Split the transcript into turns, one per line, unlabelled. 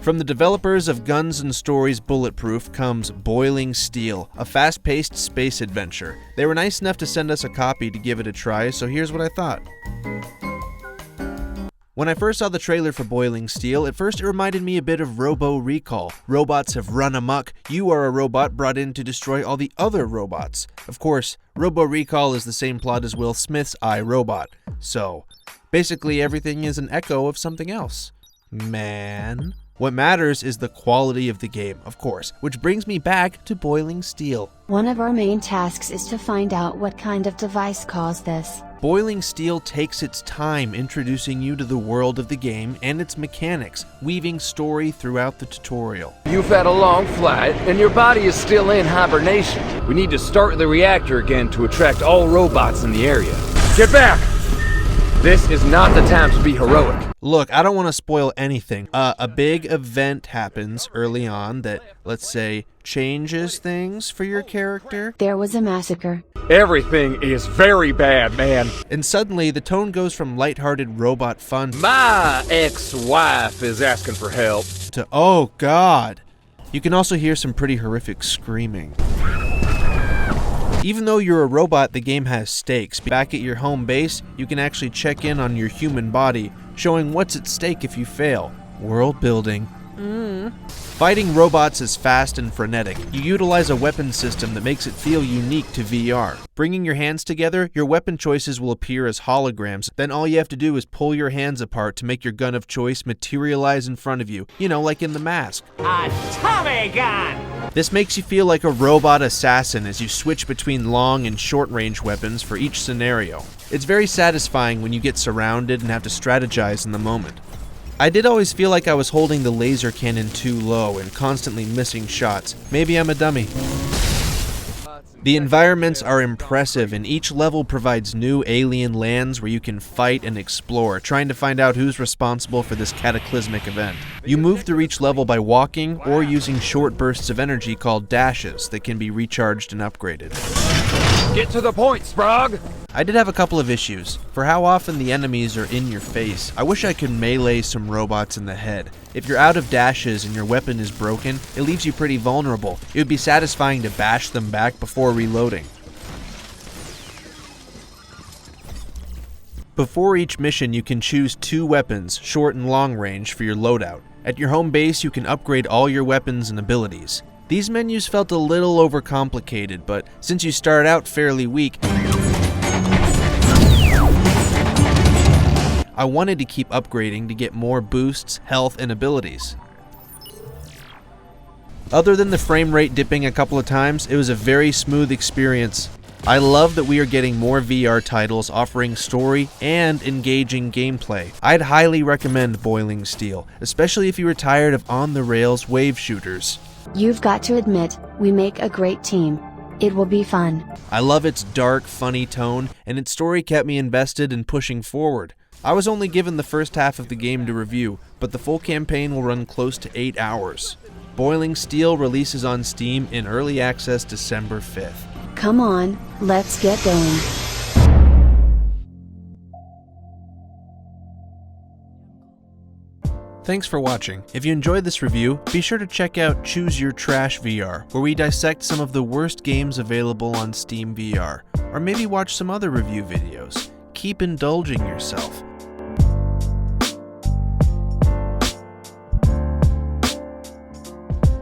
From the developers of Guns and Stories Bulletproof comes Boiling Steel, a fast-paced space adventure. They were nice enough to send us a copy to give it a try, so here's what I thought. When I first saw the trailer for Boiling Steel, at first it reminded me a bit of Robo Recall. Robots have run amok. You are a robot brought in to destroy all the other robots. Of course, Robo Recall is the same plot as Will Smith's I, Robot. So, basically everything is an echo of something else. Man. What matters is the quality of the game, of course, which brings me back to Boiling Steel.
One of our main tasks is to find out what kind of device caused this.
Boiling Steel takes its time introducing you to the world of the game and its mechanics, weaving story throughout the tutorial.
You've had a long flight, and your body is still in hibernation. We need to start the reactor again to attract all robots in the area. Get back! This is not the time to be heroic.
Look, I don't want to spoil anything. A big event happens early on that, let's say, changes things for your character.
There was a massacre.
Everything is very bad, man.
And suddenly, the tone goes from lighthearted robot fun
My ex-wife is asking for help.
to, oh god. You can also hear some pretty horrific screaming. Even though you're a robot, the game has stakes. Back at your home base, you can actually check in on your human body, showing what's at stake if you fail. World building. Fighting robots is fast and frenetic. You utilize a weapon system that makes it feel unique to VR. Bringing your hands together, your weapon choices will appear as holograms. Then all you have to do is pull your hands apart to make your gun of choice materialize in front of you. You know, like in The Mask.
A Tommy gun!
This makes you feel like a robot assassin as you switch between long and short-range weapons for each scenario. It's very satisfying when you get surrounded and have to strategize in the moment. I did always feel like I was holding the laser cannon too low and constantly missing shots. Maybe I'm a dummy. The environments are impressive, and each level provides new alien lands where you can fight and explore, trying to find out who's responsible for this cataclysmic event. You move through each level by walking or using short bursts of energy called dashes that can be recharged and upgraded.
Get to the point, Sprague!
I did have a couple of issues. For how often the enemies are in your face, I wish I could melee some robots in the head. If you're out of dashes and your weapon is broken, it leaves you pretty vulnerable. It would be satisfying to bash them back before reloading. Before each mission, you can choose 2 weapons, short and long range, for your loadout. At your home base, you can upgrade all your weapons and abilities. These menus felt a little overcomplicated, but since you start out fairly weak, I wanted to keep upgrading to get more boosts, health, and abilities. Other than the frame rate dipping a couple of times, it was a very smooth experience. I love that we are getting more VR titles offering story and engaging gameplay. I'd highly recommend Boiling Steel, especially if you were tired of on-the-rails wave shooters.
You've got to admit, we make a great team. It will be fun.
I love its dark, funny tone, and its story kept me invested and pushing forward. I was only given the first half of the game to review, but the full campaign will run close to 8 hours. Boiling Steel releases on Steam in early access December 5th.
Come on, let's get going.
Thanks for watching. If you enjoyed this review, be sure to check out Choose Your Trash VR, where we dissect some of the worst games available on Steam VR. Or maybe watch some other review videos. Keep indulging yourself.